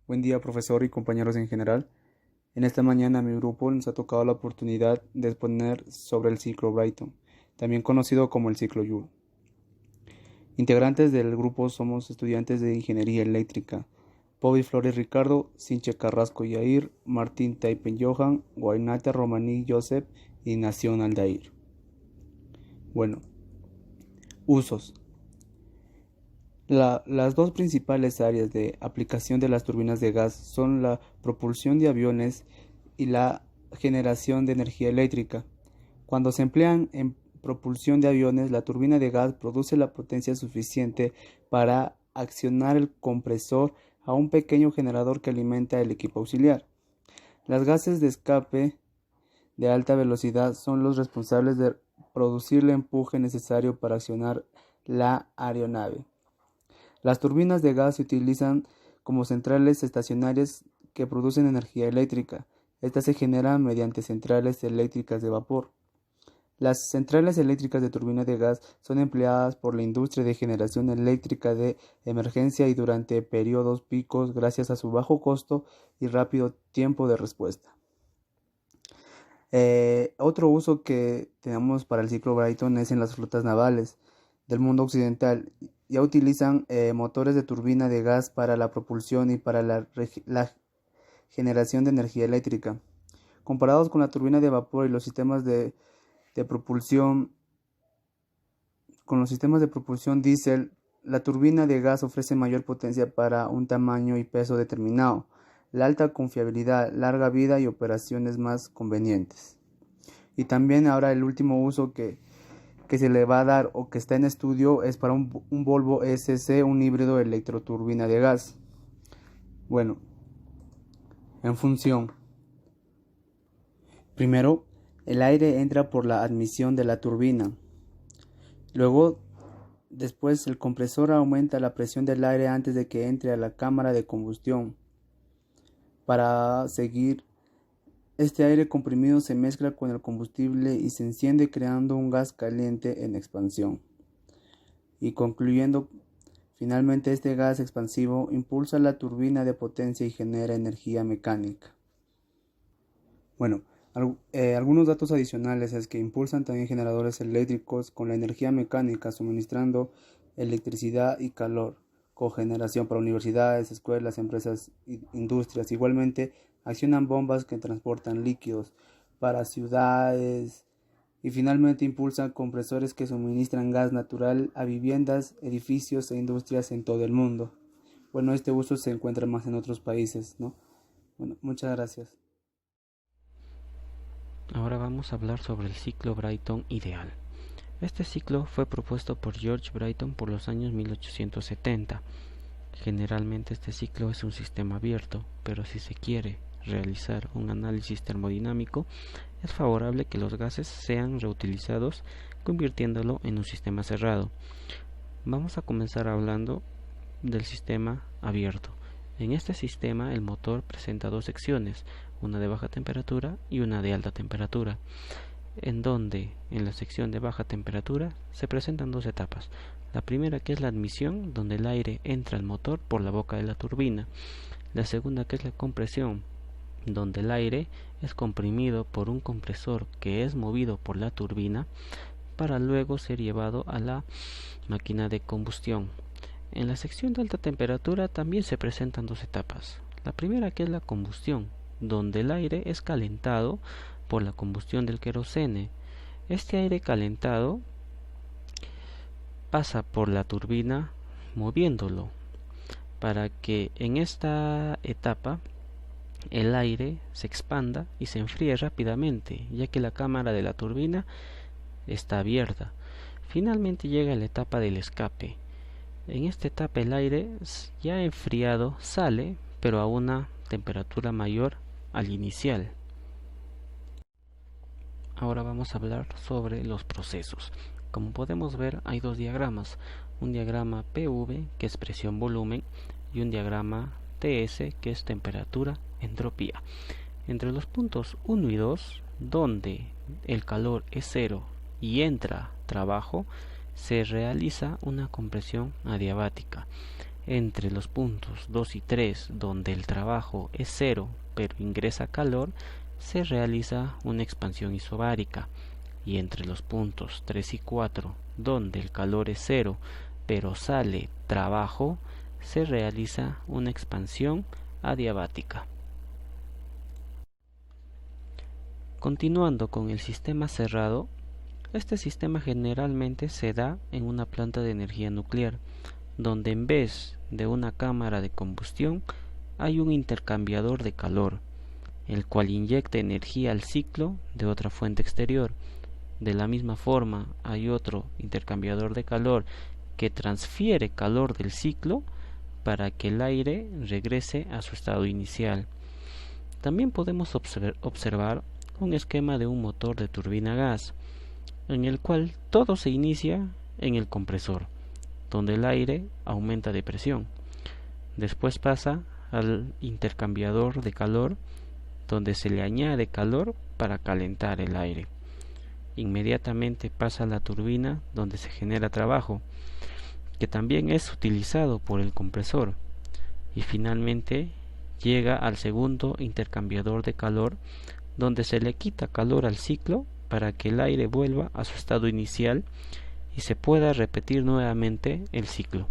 Buen día, profesor y compañeros en general. En esta mañana mi grupo nos ha tocado la oportunidad de exponer sobre el ciclo Brighton, también conocido como el ciclo Joule. Integrantes del grupo somos estudiantes de Ingeniería Eléctrica: Bobby Flores Ricardo, Sinche Carrasco Yair, Martín Taipen Johan, Guainata Romaní Joseph y Nación Aldair. Bueno, usos. Las dos principales áreas de aplicación de las turbinas de gas son la propulsión de aviones y la generación de energía eléctrica. Cuando se emplean en propulsión de aviones, la turbina de gas produce la potencia suficiente para accionar el compresor a un pequeño generador que alimenta el equipo auxiliar. Las gases de escape de alta velocidad son los responsables de producir el empuje necesario para accionar la aeronave. Las turbinas de gas se utilizan como centrales estacionarias que producen energía eléctrica. Estas se generan mediante centrales eléctricas de vapor. Las centrales eléctricas de turbina de gas son empleadas por la industria de generación eléctrica de emergencia y durante periodos picos gracias a su bajo costo y rápido tiempo de respuesta. Otro uso que tenemos para el ciclo Brighton es en las flotas navales del mundo occidental. Ya utilizan motores de turbina de gas para la propulsión y para la generación de energía eléctrica. Comparados con la turbina de vapor y los sistemas de propulsión, diésel, la turbina de gas ofrece mayor potencia para un tamaño y peso determinado, la alta confiabilidad, larga vida y operaciones más convenientes. Y también ahora el último uso que se le va a dar o que está en estudio es para un Volvo ESC, un híbrido electroturbina de gas. Bueno, en función. Primero, el aire entra por la admisión de la turbina. Después el compresor aumenta la presión del aire antes de que entre a la cámara de combustión. Para seguir, este aire comprimido se mezcla con el combustible y se enciende creando un gas caliente en expansión. Y concluyendo, finalmente este gas expansivo impulsa la turbina de potencia y genera energía mecánica. Bueno, algunos datos adicionales es que impulsan también generadores eléctricos con la energía mecánica, suministrando electricidad y calor, cogeneración para universidades, escuelas, empresas e industrias. Igualmente, accionan bombas que transportan líquidos para ciudades y finalmente impulsan compresores que suministran gas natural a viviendas, edificios e industrias en todo el mundo. Bueno, este uso se encuentra más en otros países, ¿no? Bueno, muchas gracias. Ahora vamos a hablar sobre el ciclo Brighton ideal. Este ciclo fue propuesto por George Brighton por los años 1870. Generalmente este ciclo es un sistema abierto, pero si se quiere realizar un análisis termodinámico, es favorable que los gases sean reutilizados, convirtiéndolo en un sistema cerrado. Vamos a comenzar hablando del sistema abierto. En este sistema el motor presenta dos secciones, una de baja temperatura y una de alta temperatura, en donde en la sección de baja temperatura se presentan dos etapas. La primera, que es la admisión, donde el aire entra al motor por la boca de la turbina. La segunda, que es la compresión, donde el aire es comprimido por un compresor que es movido por la turbina para luego ser llevado a la máquina de combustión. En la sección de alta temperatura también se presentan dos etapas. La primera, que es la combustión, donde el aire es calentado por la combustión del querosene. Este aire calentado pasa por la turbina moviéndolo para que en esta etapa el aire se expanda y se enfríe rápidamente, ya que la cámara de la turbina está abierta. Finalmente llega la etapa del escape. En esta etapa el aire ya enfriado sale, pero a una temperatura mayor al inicial. Ahora vamos a hablar sobre los procesos. Como podemos ver, hay dos diagramas, un diagrama PV, que es presión-volumen, y un diagrama TS, que es temperatura-entropía. Entre los puntos 1 y 2, donde el calor es cero y entra trabajo, se realiza una compresión adiabática. Entre los puntos 2 y 3, donde el trabajo es cero pero ingresa calor, se realiza una expansión isobárica, y entre los puntos 3 y 4, donde el calor es cero pero sale trabajo, se realiza una expansión adiabática. Continuando con el sistema cerrado, este sistema generalmente se da en una planta de energía nuclear, donde en vez de una cámara de combustión hay un intercambiador de calor, el cual inyecta energía al ciclo de otra fuente exterior. De la misma forma, hay otro intercambiador de calor que transfiere calor del ciclo para que el aire regrese a su estado inicial. También podemos observar un esquema de un motor de turbina a gas, en el cual todo se inicia en el compresor, donde el aire aumenta de presión. Después pasa al intercambiador de calor, donde se le añade calor para calentar el aire. Inmediatamente pasa a la turbina, donde se genera trabajo, que también es utilizado por el compresor. Y finalmente llega al segundo intercambiador de calor, donde se le quita calor al ciclo para que el aire vuelva a su estado inicial y se pueda repetir nuevamente el ciclo.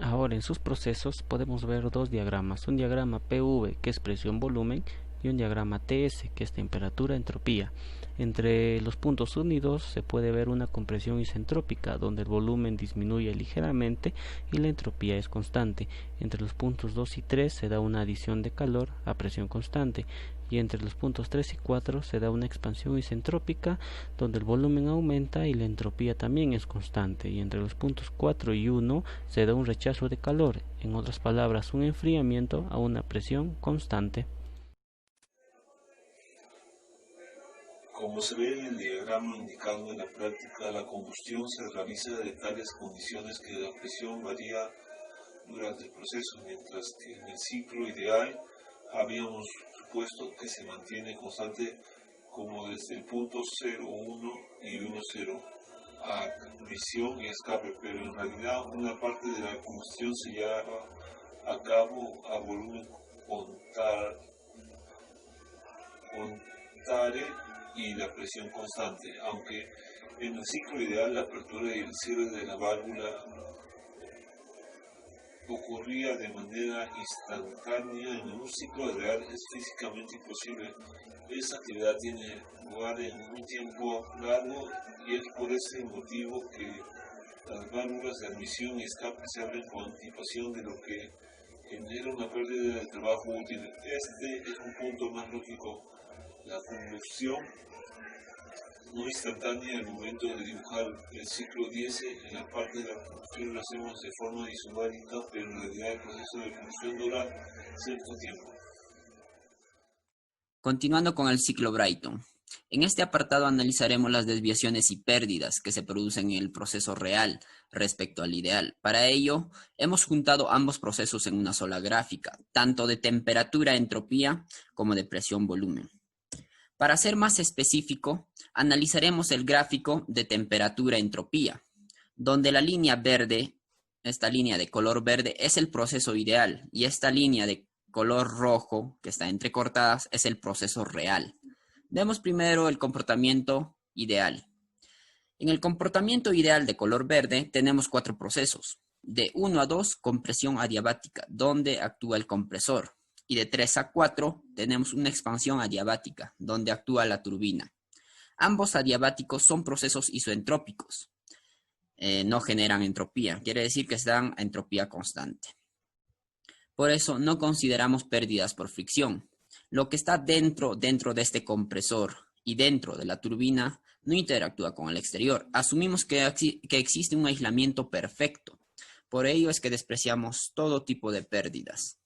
Ahora en sus procesos podemos ver dos diagramas, un diagrama PV que es presión-volumen y un diagrama TS que es temperatura-entropía. Entre los puntos 1 y 2 se puede ver una compresión isentrópica donde el volumen disminuye ligeramente y la entropía es constante. Entre los puntos 2 y 3 se da una adición de calor a presión constante, y entre los puntos 3 y 4 se da una expansión isentrópica donde el volumen aumenta y la entropía también es constante, y entre los puntos 4 y 1 se da un rechazo de calor, en otras palabras un enfriamiento a una presión constante. Como se ve en el diagrama indicado, en la práctica la combustión se realiza de tales condiciones que la presión varía durante el proceso, mientras que en el ciclo ideal habíamos supuesto que se mantiene constante como desde el punto 0, 1 y 1, 0 a admisión y escape, pero en realidad una parte de la combustión se lleva a cabo a volumen contare y la presión constante, aunque en el ciclo ideal la apertura y el cierre de la válvula ocurría de manera instantánea. En un ciclo real es físicamente imposible. Esa actividad tiene lugar en un tiempo largo y es por ese motivo que las válvulas de admisión y escape se abren con anticipación, de lo que genera una pérdida de trabajo útil. Este es un punto más lógico. La combustión no instantánea al momento de dibujar el ciclo 10, en la parte de la combustión lo hacemos de forma isobárica, pero en realidad el proceso de combustión dura cierto tiempo. Continuando con el ciclo Brayton. En este apartado analizaremos las desviaciones y pérdidas que se producen en el proceso real respecto al ideal. Para ello, hemos juntado ambos procesos en una sola gráfica, tanto de temperatura-entropía como de presión-volumen. Para ser más específico, analizaremos el gráfico de temperatura-entropía, donde la línea verde, esta línea de color verde, es el proceso ideal, y esta línea de color rojo, que está entrecortadas, es el proceso real. Vemos primero el comportamiento ideal. En el comportamiento ideal de color verde tenemos 4 procesos. De 1 a 2, compresión adiabática, donde actúa el compresor. Y de 3 a 4 tenemos una expansión adiabática, donde actúa la turbina. Ambos adiabáticos son procesos isoentrópicos. No generan entropía, quiere decir que están a entropía constante. Por eso no consideramos pérdidas por fricción. Lo que está dentro de este compresor y dentro de la turbina no interactúa con el exterior. Asumimos que existe un aislamiento perfecto. Por ello es que despreciamos todo tipo de pérdidas.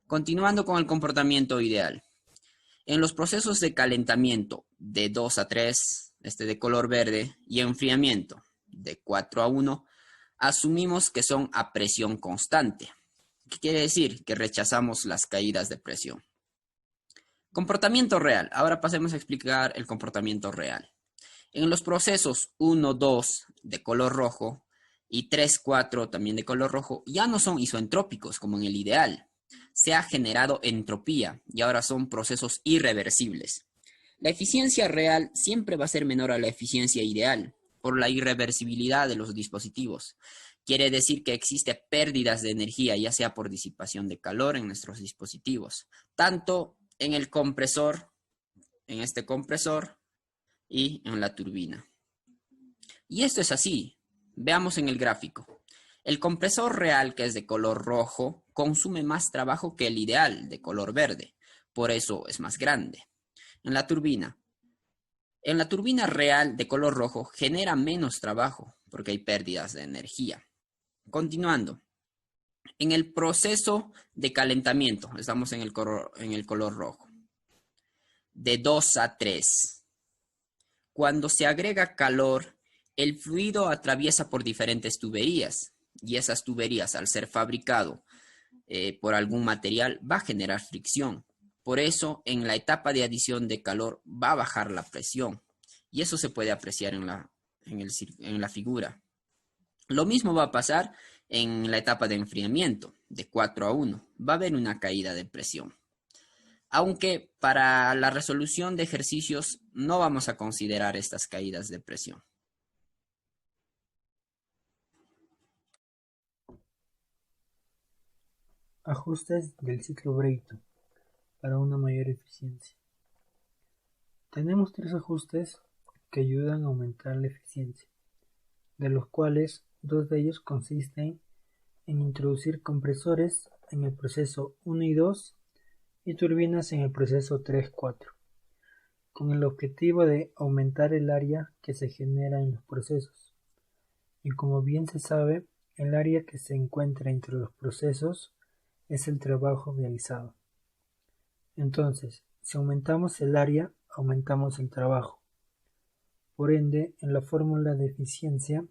Continuando con el comportamiento ideal. En los procesos de calentamiento de 2 a 3, de color verde, y enfriamiento de 4 a 1, asumimos que son a presión constante. ¿Qué quiere decir? Que rechazamos las caídas de presión. Comportamiento real. Ahora pasemos a explicar el comportamiento real. En los procesos 1, 2 de color rojo, y 3, 4 también de color rojo, ya no son isoentrópicos como en el ideal. Se ha generado entropía y ahora son procesos irreversibles. La eficiencia real siempre va a ser menor a la eficiencia ideal por la irreversibilidad de los dispositivos. Quiere decir que existe pérdidas de energía, ya sea por disipación de calor en nuestros dispositivos, tanto en el compresor, en este compresor y en la turbina. Y esto es así. Veamos en el gráfico. El compresor real, que es de color rojo, consume más trabajo que el ideal, de color verde. Por eso es más grande. En la turbina real de color rojo genera menos trabajo porque hay pérdidas de energía. Continuando. En el proceso de calentamiento, estamos en el color rojo, de 2 a 3. Cuando se agrega calor, el fluido atraviesa por diferentes tuberías y esas tuberías, al ser fabricado por algún material, va a generar fricción. Por eso, en la etapa de adición de calor va a bajar la presión y eso se puede apreciar en la figura. Lo mismo va a pasar en la etapa de enfriamiento, de 4 a 1. Va a haber una caída de presión. Aunque para la resolución de ejercicios no vamos a considerar estas caídas de presión. Ajustes del ciclo Brayton para una mayor eficiencia. Tenemos 3 ajustes que ayudan a aumentar la eficiencia, de los cuales 2 de ellos consisten en introducir compresores en el proceso 1 y 2 y turbinas en el proceso 3-4, con el objetivo de aumentar el área que se genera en los procesos. Y como bien se sabe, el área que se encuentra entre los procesos es el trabajo realizado. Entonces, si aumentamos el área, aumentamos el trabajo. Por ende, en la fórmula de eficiencia,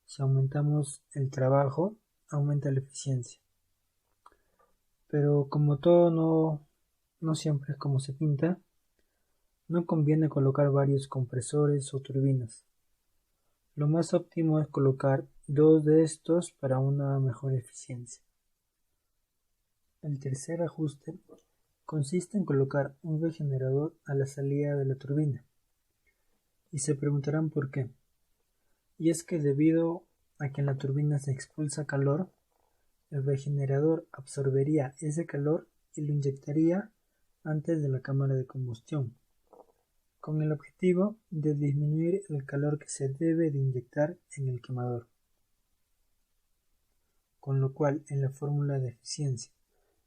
si aumentamos el trabajo, aumenta la eficiencia. Pero como todo no siempre es como se pinta, no conviene colocar varios compresores o turbinas. Lo más óptimo es colocar 2 de estos para una mejor eficiencia. El tercer ajuste consiste en colocar un regenerador a la salida de la turbina. Y se preguntarán por qué. Y es que debido a que en la turbina se expulsa calor, el regenerador absorbería ese calor y lo inyectaría antes de la cámara de combustión, con el objetivo de disminuir el calor que se debe de inyectar en el quemador. Con lo cual, en la fórmula de eficiencia,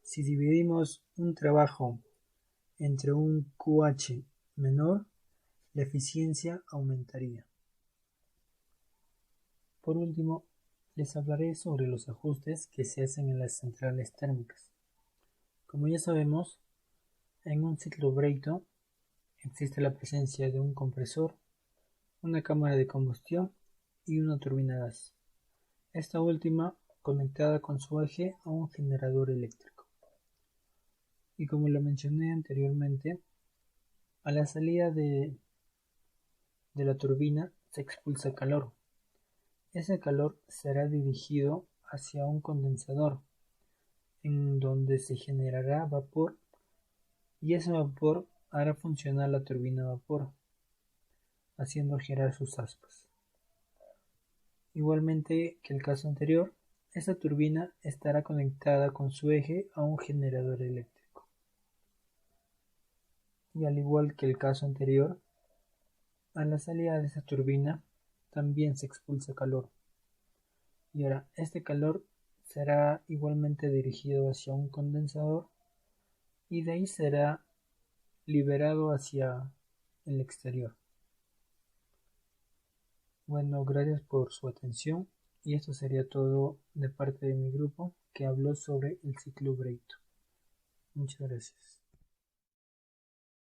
si dividimos un trabajo entre un QH menor, la eficiencia aumentaría. Por último, les hablaré sobre los ajustes que se hacen en las centrales térmicas. Como ya sabemos, en un ciclo Brayton existe la presencia de un compresor, una cámara de combustión y una turbina a gas. Esta última conectada con su eje a un generador eléctrico. Y como lo mencioné anteriormente, a la salida de la turbina se expulsa calor. Ese calor será dirigido hacia un condensador, en donde se generará vapor y ese vapor hará funcionar la turbina a vapor, haciendo girar sus aspas. Igualmente que el caso anterior, esta turbina estará conectada con su eje a un generador eléctrico. Y al igual que el caso anterior, a la salida de esta turbina también se expulsa calor. Y ahora este calor será igualmente dirigido hacia un condensador y de ahí será liberado hacia el exterior. Bueno, gracias por su atención y esto sería todo de parte de mi grupo que habló sobre el ciclo Brayton. Muchas gracias.